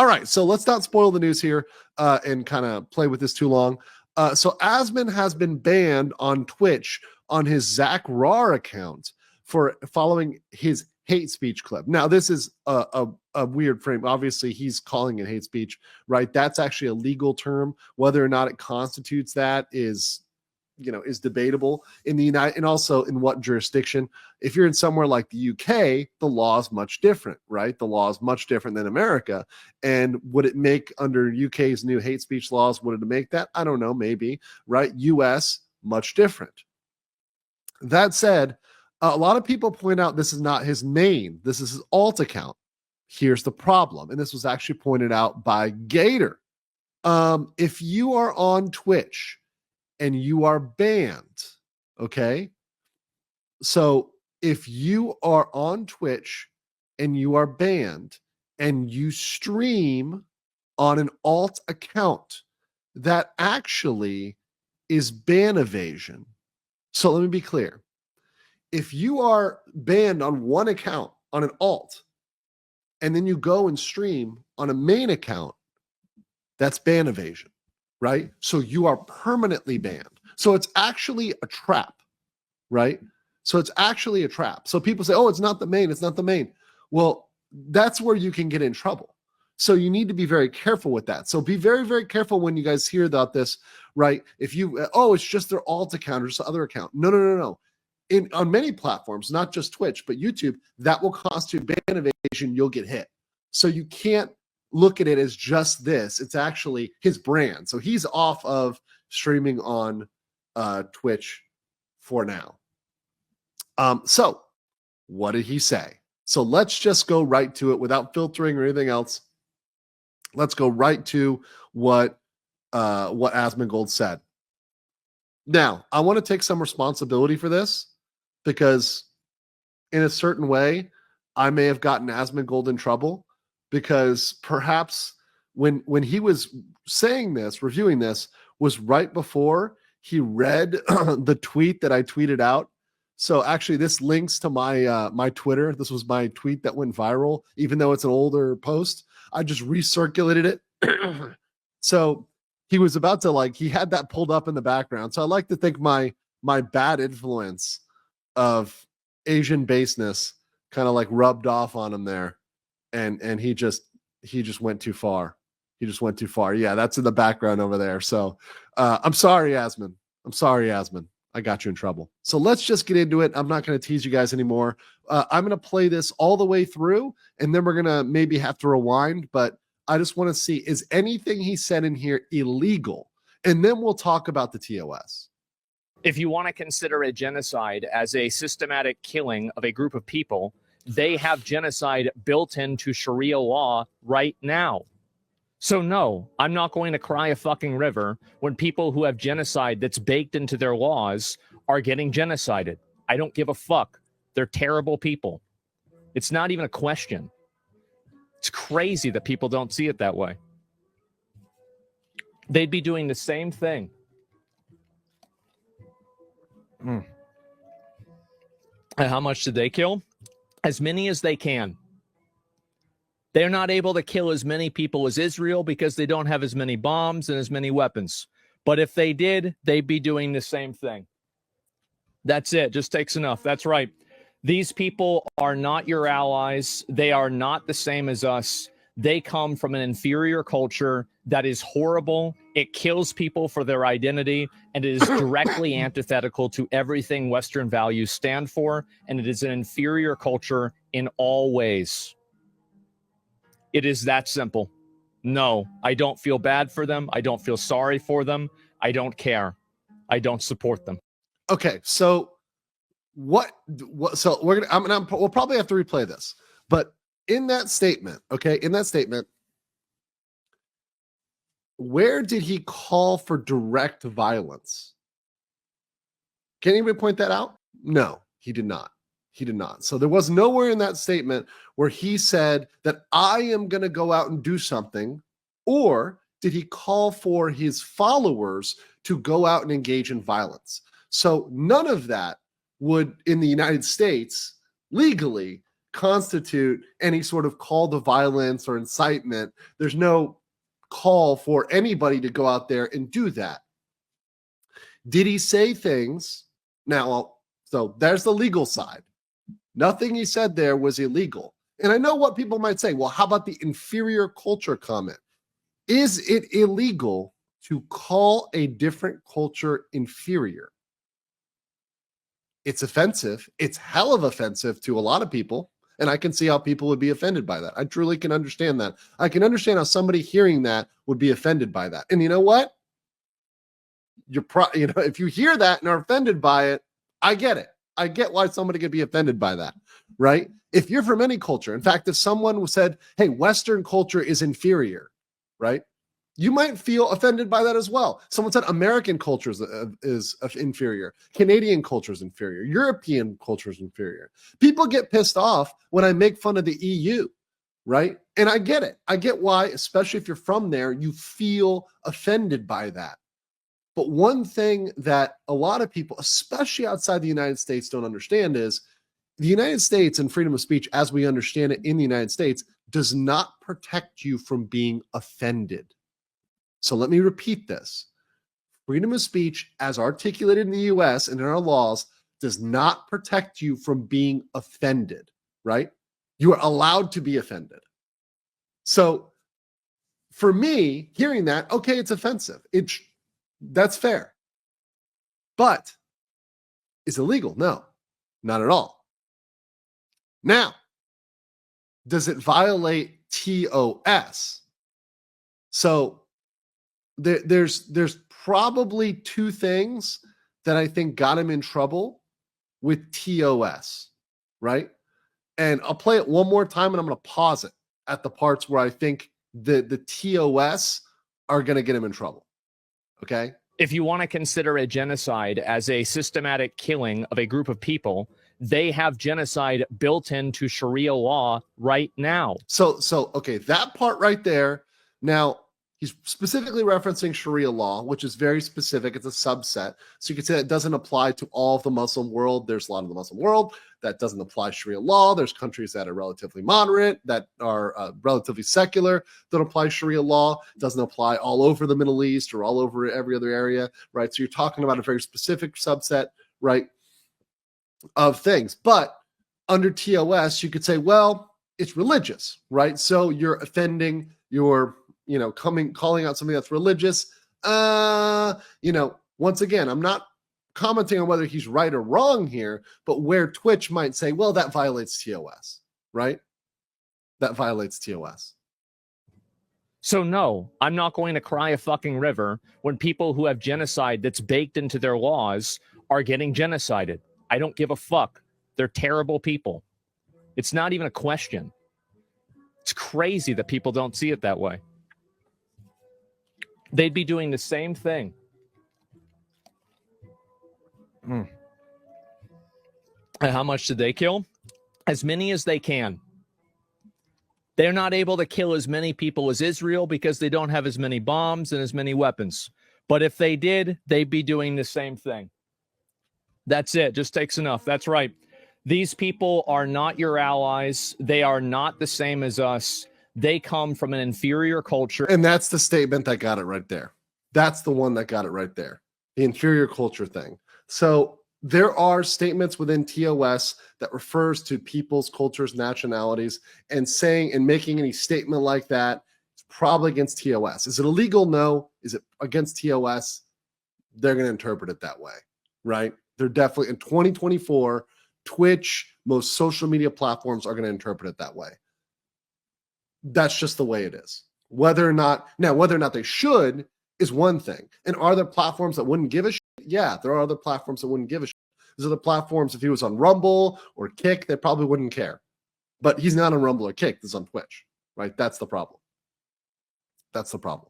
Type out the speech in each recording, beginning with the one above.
All right, so let's not spoil the news here and kind of play with this too long. So Asmon has been banned on Twitch on his Zach Rar account for following his hate speech clip. Now, this is a weird frame. Obviously, he's calling it hate speech, right? That's actually a legal term. Whether or not it constitutes that is debatable in the United, and also in what jurisdiction. If you're in somewhere like the UK, the law is much different, right? The law is much different than America. And would it make under UK's new hate speech laws, would it make that? I don't know, maybe, right? US, much different. That said, a lot of people point out this is not his main, this is his alt account. Here's the problem. And this was actually pointed out by Gator. If you are on Twitch and you are banned, okay? So if you are on Twitch and you are banned and you stream on an alt account, that actually is ban evasion. So let me be clear. If you are banned on one account on an alt, and then you go and stream on a main account, that's ban evasion, right? So you are permanently banned. So it's actually a trap, right? So it's actually a trap. So people say, oh, it's not the main, it's not the main. Well, that's where you can get in trouble. So you need to be very careful with that. So be very, very careful when you guys hear about this, right? If you, oh, it's just their alt account or just other account. No. On many platforms, not just Twitch, but YouTube, that will constitute ban evasion. You'll get hit. So you can't look at it as just this. It's actually his brand. So he's off of streaming on Twitch for now. So what did he say? So let's just go right to it without filtering or anything else. Let's go right to what Asmongold said. Now, I want to take some responsibility for this, because in a certain way, I may have gotten Asmongold in trouble, because perhaps when he was saying this, reviewing this, was right before he read the tweet that I tweeted out. So actually, this links to my Twitter. This was my tweet that went viral, even though it's an older post. I just recirculated it. So he was about to, he had that pulled up in the background. So I like to think my bad influence of Asian baseness kind of rubbed off on him there, and he just went too far. He just went too far. Yeah, that's in the background over there. So I'm sorry, Asmon. I got you in trouble. So let's just get into it. I'm not going to tease you guys anymore. I'm going to play this all the way through, and then we're going to maybe have to rewind, but I just want to see, is anything he said in here illegal? And then we'll talk about the TOS. If you want to consider a genocide as a systematic killing of a group of people, they have genocide built into Sharia law right now. So no, I'm not going to cry a fucking river when people who have genocide that's baked into their laws are getting genocided. I don't give a fuck. They're terrible people. It's not even a question. It's crazy that people don't see it that way. They'd be doing the same thing. And how much did they kill? As many as they can. They're not able to kill as many people as Israel because they don't have as many bombs and as many weapons. But if they did, they'd be doing the same thing. That's it. Just takes enough. That's right. These people are not your allies. They are not the same as us. They come from an inferior culture that is horrible. It kills people for their identity, and it is directly antithetical to everything Western values stand for, and it is an inferior culture in all ways. It is that simple. No, I don't feel bad for them. I don't feel sorry for them. I don't care. I don't support them. Okay, so what so we'll probably have to replay this. But in that statement, where did he call for direct violence? Can anybody point that out? No, he did not. He did not. So there was nowhere in that statement where he said that I am going to go out and do something, or did he call for his followers to go out and engage in violence? So none of that would, in the United States, legally constitute any sort of call to violence or incitement. There's no call for anybody to go out there and do that. Did he say things? Now, so there's the legal side. Nothing he said there was illegal. And I know what people might say. Well, how about the inferior culture comment? Is it illegal to call a different culture inferior? It's offensive. It's hell of offensive to a lot of people. And I can see how people would be offended by that. I truly can understand that. I can understand how somebody hearing that would be offended by that. And you know what? If you hear that and are offended by it, I get it. I get why somebody could be offended by that, right? If you're from any culture, in fact, if someone said, hey, Western culture is inferior, right? You might feel offended by that as well. Someone said American culture is inferior. Canadian culture is inferior. European culture is inferior. People get pissed off when I make fun of the EU, right? And I get it. I get why, especially if you're from there, you feel offended by that. But one thing that a lot of people, especially outside the United States, don't understand is the United States and freedom of speech, as we understand it in the United States, does not protect you from being offended. So let me repeat this. Freedom of speech, as articulated in the US and in our laws, does not protect you from being offended, right? You are allowed to be offended. So for me, hearing that, okay, it's offensive. That's fair. But is it illegal? No, not at all. Now, does it violate ToS? So there's probably two things that I think got him in trouble with ToS, right? And I'll play it one more time and I'm going to pause it at the parts where I think the ToS are going to get him in trouble. Okay. If you want to consider a genocide as a systematic killing of a group of people, they have genocide built into Sharia law right now. So okay, that part right there. Now, he's specifically referencing Sharia law, which is very specific. It's a subset. So you could say it doesn't apply to all of the Muslim world. There's a lot of the Muslim world that doesn't apply Sharia law. There's countries that are relatively moderate, that are relatively secular, that apply Sharia law. It doesn't apply all over the Middle East or all over every other area, right? So you're talking about a very specific subset, right, of things. But under ToS, you could say, well, it's religious, right? So you're offending, you're calling out something that's religious. Once again, I'm not commenting on whether he's right or wrong here, but where Twitch might say, well, that violates ToS, right? That violates ToS. So no, I'm not going to cry a fucking river when people who have genocide that's baked into their laws are getting genocided. I don't give a fuck. They're terrible people. It's not even a question. It's crazy that people don't see it that way. They'd be doing the same thing. And how much did they kill? As many as they can. They're not able to kill as many people as Israel because they don't have as many bombs and as many weapons. But if they did, they'd be doing the same thing. That's it. Just takes enough. That's right. These people are not your allies. They are not the same as us. They come from an inferior culture. And that's the statement that got it right there. That's the one that got it right there. The inferior culture thing. So there are statements within ToS that refers to people's cultures, nationalities, and saying and making any statement like that is probably against ToS. Is it illegal? No. Is it against ToS? They're going to interpret it that way, right? They're definitely, in 2024, Twitch, most social media platforms are going to interpret it that way. That's just the way it is. Whether or not they should is one thing. And are there platforms that wouldn't give a shit? Yeah, there are other platforms that wouldn't give a shit. There's other platforms, if he was on Rumble or Kick, they probably wouldn't care. But he's not on Rumble or Kick. He's on Twitch, right? That's the problem. That's the problem.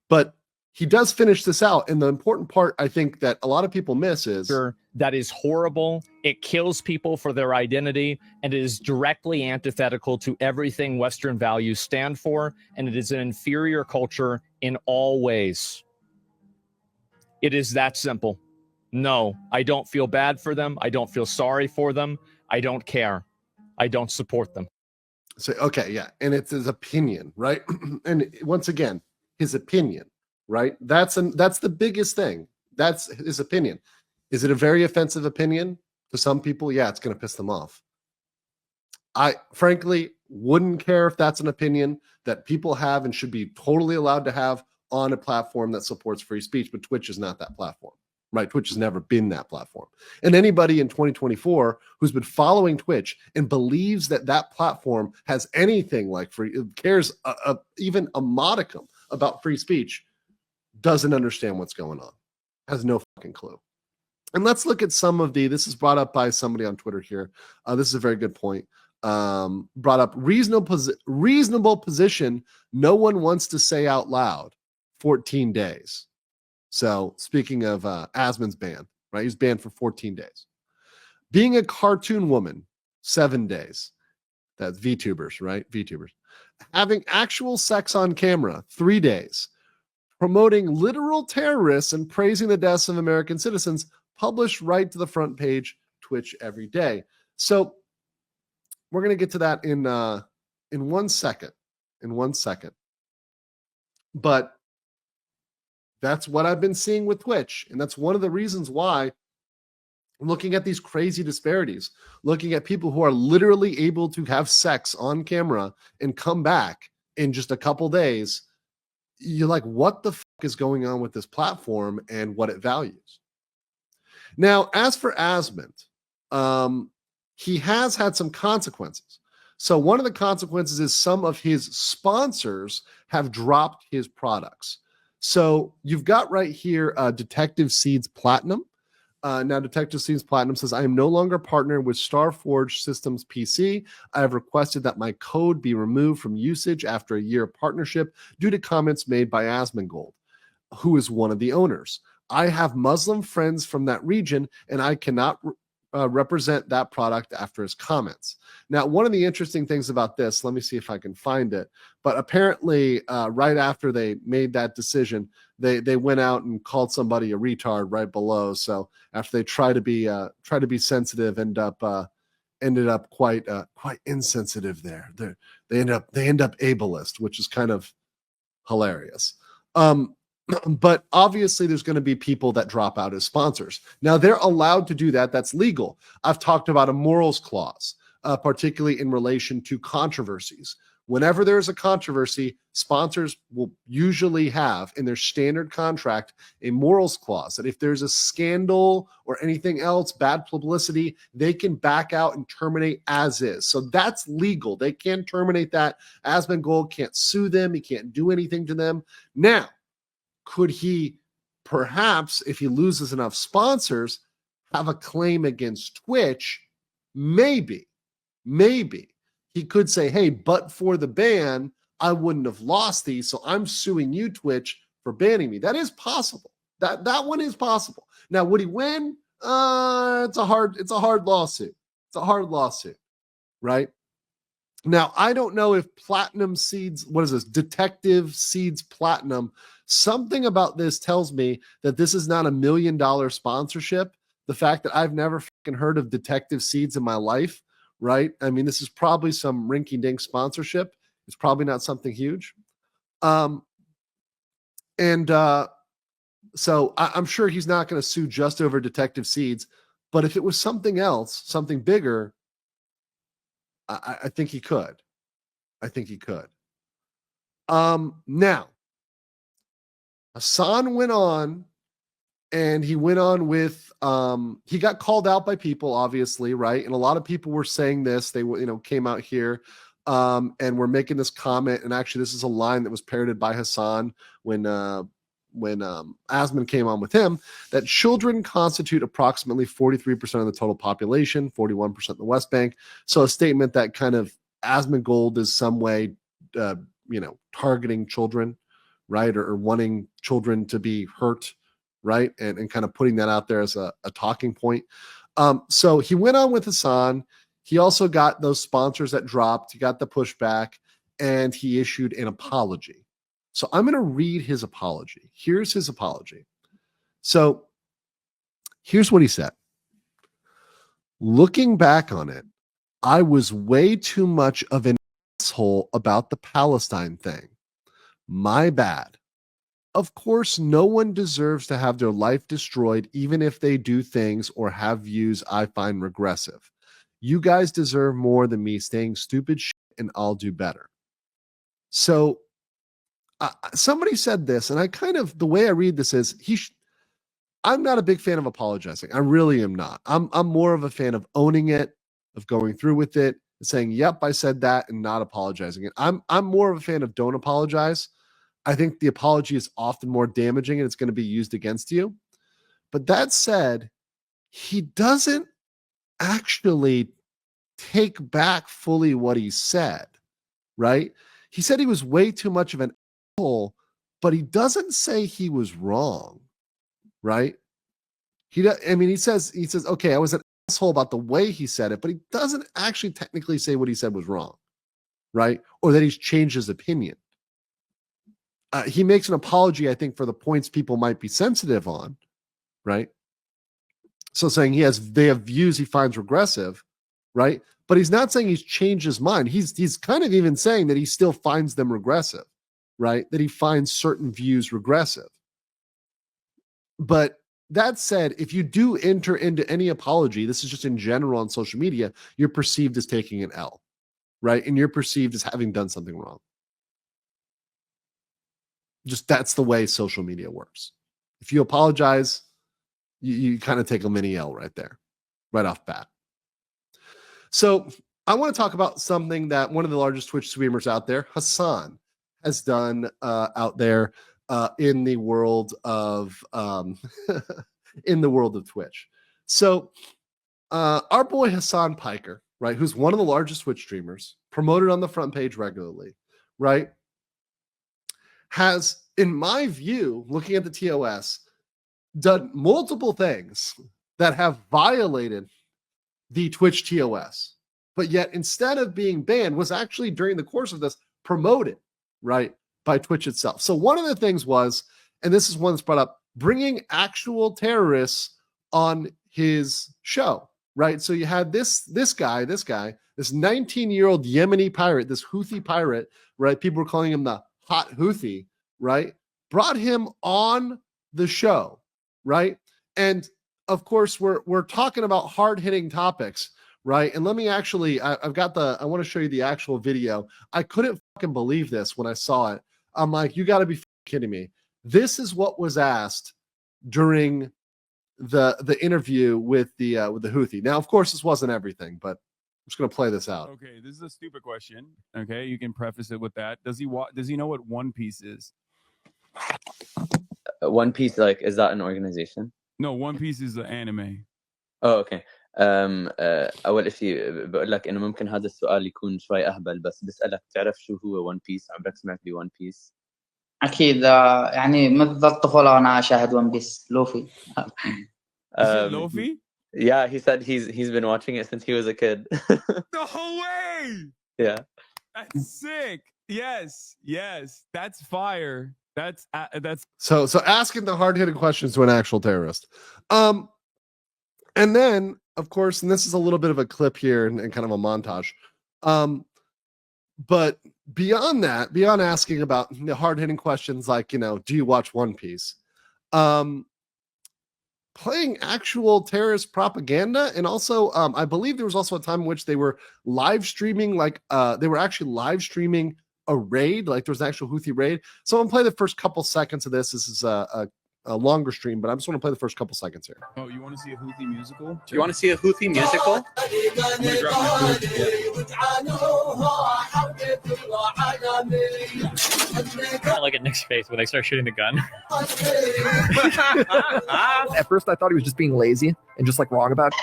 But he does finish this out. And the important part, I think, that a lot of people miss is that is horrible. It kills people for their identity, and it is directly antithetical to everything Western values stand for. And it is an inferior culture in all ways. It is that simple. No, I don't feel bad for them. I don't feel sorry for them. I don't care. I don't support them. So, okay, yeah. And it's his opinion, right? And once again, his opinion, right? That's the biggest thing. That's his opinion. Is it a very offensive opinion to some people? Yeah, it's going to piss them off. I frankly wouldn't care if that's an opinion that people have and should be totally allowed to have on a platform that supports free speech, but Twitch is not that platform, right? Twitch has never been that platform. And anybody in 2024 who's been following Twitch and believes that that platform has anything like free, cares even a modicum about free speech, doesn't understand what's going on, has no fucking clue. And let's look at some of this is brought up by somebody on Twitter here. This is a very good point. Brought up reasonable position no one wants to say out loud, 14 days. So speaking of Asmon's ban, right? He's banned for 14 days. Being a cartoon woman, 7 days. That's VTubers, right? VTubers. Having actual sex on camera, 3 days. Promoting literal terrorists and praising the deaths of American citizens, published right to the front page, Twitch every day. So we're going to get to that in 1 second. In 1 second. But that's what I've been seeing with Twitch. And that's one of the reasons why I'm looking at these crazy disparities, looking at people who are literally able to have sex on camera and come back in just a couple days. You're like, what the fuck is going on with this platform and what it values? Now, as for Asmon, he has had some consequences. So one of the consequences is some of his sponsors have dropped his products. So you've got right here Detective Seeds Platinum. Now, Detective Seeds Platinum says, I am no longer partnered with Starforge Systems PC. I have requested that my code be removed from usage after a year of partnership due to comments made by Asmongold, who is one of the owners. I have Muslim friends from that region, and I cannot represent that product after his comments. Now, one of the interesting things about this, let me see if I can find it, but apparently right after they made that decision, they went out and called somebody a retard right below. So after they try to be sensitive, ended up quite insensitive there. They end up ableist, which is kind of hilarious. But obviously there's going to be people that drop out as sponsors. Now they're allowed to do that. That's legal. I've talked about a morals clause, particularly in relation to controversies. Whenever there's a controversy, sponsors will usually have in their standard contract a morals clause that if there's a scandal or anything else, bad publicity, they can back out and terminate as is. So that's legal. They can terminate that. Asmongold can't sue them. He can't do anything to them. Now, could he perhaps, if he loses enough sponsors, have a claim against Twitch? Maybe. He could say, hey, but for the ban, I wouldn't have lost these, so I'm suing you, Twitch, for banning me. That is possible. That one is possible. Now, would he win? It's a hard lawsuit. It's a hard lawsuit, right? Now, I don't know if Platinum Seeds, what is this? Detective Seeds Platinum. Something about this tells me that this is not $1 million sponsorship. The fact that I've never fucking heard of Detective Seeds in my life, right? I mean, this is probably some rinky-dink sponsorship. It's probably not something huge. So I'm sure he's not going to sue just over Detective Seeds. But if it was something else, something bigger, I think he could. Now, Hassan went on, and he went on with he got called out by people, obviously, right? And a lot of people were saying this. They came out here and were making this comment. And actually, this is a line that was parroted by Hassan when Asmon came on with him, that children constitute approximately 43% of the total population, 41% in the West Bank. So a statement that kind of Asmongold is some way, targeting children, right? Or wanting children to be hurt, right? And kind of putting that out there as a talking point. So he went on with Hassan. He also got those sponsors that dropped. He got the pushback, and he issued an apology. So I'm going to read his apology. Here's his apology. So here's what he said. Looking back on it, I was way too much of an asshole about the Palestine thing. My bad. Of course, no one deserves to have their life destroyed, even if they do things or have views I find regressive. You guys deserve more than me saying stupid shit, and I'll do better. So somebody said this, and I kind of, the way I read this is, I'm not a big fan of apologizing. I really am not. I'm more of a fan of owning it, of going through with it, and saying, yep, I said that, and not apologizing it. I'm more of a fan of don't apologize. I think the apology is often more damaging and it's going to be used against you. But that said, he doesn't actually take back fully what he said, right? He said he was way too much of an asshole, but he doesn't say he was wrong, right? He says, okay, I was an asshole about the way he said it, but he doesn't actually technically say what he said was wrong, right? Or that he's changed his opinion. He makes an apology, I think, for the points people might be sensitive on, right? So saying they have views he finds regressive, right? But he's not saying he's changed his mind. He's kind of even saying that he still finds them regressive, right? That he finds certain views regressive. But that said, if you do enter into any apology, this is just in general on social media, you're perceived as taking an L, right? And you're perceived as having done something wrong. Just that's the way social media works. If you apologize, you kind of take a mini L right there, right off bat. So I want to talk about something that one of the largest Twitch streamers out there, Hassan, has done out there in the world of in the world of Twitch. So our boy Hassan Piker, right, who's one of the largest Twitch streamers, promoted on the front page regularly, right, has, in my view, looking at the TOS, done multiple things that have violated the Twitch TOS, but yet instead of being banned, was actually during the course of this promoted, right, by Twitch itself. So one of the things was, and this is one that's brought up, bringing actual terrorists on his show, right? So you had this guy, this 19-year-old Yemeni pirate, this Houthi pirate, right? People were calling him the hot Houthi, right? Brought him on the show, right? And of course, we're talking about hard-hitting topics, right? And let me actually, I want to show you the actual video. I couldn't fucking believe this when I saw it. I'm like, you got to be kidding me. This is what was asked during the interview with the Houthi. Now, of course, this wasn't everything, but I'm just going to play this out. Okay, this is a stupid question. Okay, you can preface it with that. Does he know what One Piece is? One Piece, like, is that an organization? No, One Piece is an anime. Oh, okay. أول شيء بقول لك إنه ممكن هذا السؤال يكون شوي أهبل، بس بسألك تعرف شو هو One Piece؟ عمرك سمعت ب One Piece؟ أكيد يعني منذ الطفولة وأنا أشاهد ون بيس لوفي. Luffy? Yeah, he said he's been watching it since he was a kid. No way! Yeah. That's sick. Yes, that's fire. That's so asking the hard-hitting questions to an actual terrorist. And then, of course, and this is a little bit of a clip here and kind of a montage. But beyond that, beyond asking about the hard-hitting questions like, do you watch One Piece? Playing actual terrorist propaganda, and also I believe there was also a time in which they were live streaming, they were actually live streaming a raid, like there was an actual Houthi raid. So I'm gonna play the first couple seconds of this. This is a longer stream, but I just want to play the first couple seconds here. Oh, you want to see a Houthi musical? You want to see a Houthi musical? I look at Nick's face when they start shooting the gun. At first, I thought he was just being lazy and just like wrong about it.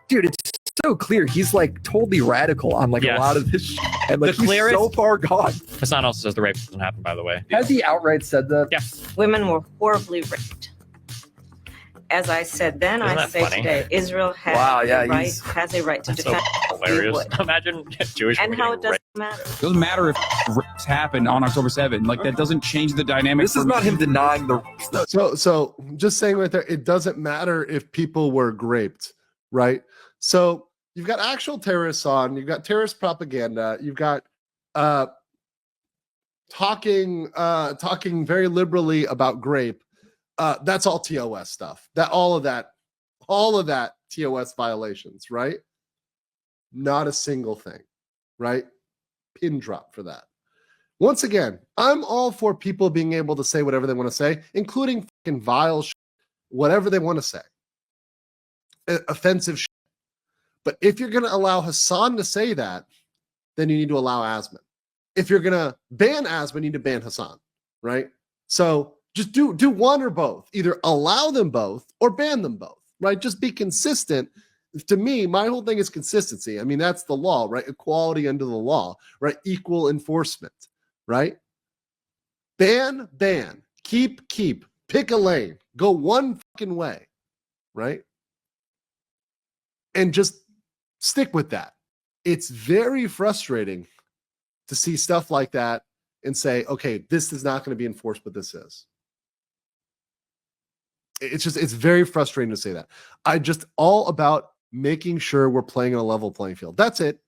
Dude, it's so clear. He's like totally radical on like a lot of this shit. And like he's so far gone. Hassan also says the rape doesn't happen, by the way. Has he outright said that? Yes. Women were horribly raped. As I said then, I say today, Israel has a right to defend. So hilarious. Imagine Jewish and women how it getting doesn't matter. It doesn't matter if rapes happen on October 7th. Like that doesn't change the dynamic. This is not him denying the. So just saying right there, it doesn't matter if people were raped, right? So you've got actual terrorists on, you've got terrorist propaganda, you've got talking very liberally about grape. That's all TOS stuff. All of that TOS violations, right? Not a single thing, right? Pin drop for that. Once again, I'm all for people being able to say whatever they want to say, including fucking vile shit, whatever they want to say. Offensive shit. But if you're going to allow Hassan to say that, then you need to allow Asmon. If you're going to ban Asmon, you need to ban Hassan, right? So just do one or both. Either allow them both or ban them both, right? Just be consistent. To me, my whole thing is consistency. I mean, that's the law, right? Equality under the law, right? Equal enforcement, right? Ban, keep, pick a lane, go one fucking way, right? And just stick with that. It's very frustrating to see stuff like that and say, okay, this is not going to be enforced, but this is. It's very frustrating to say that. I just all about making sure we're playing on a level playing field. That's it.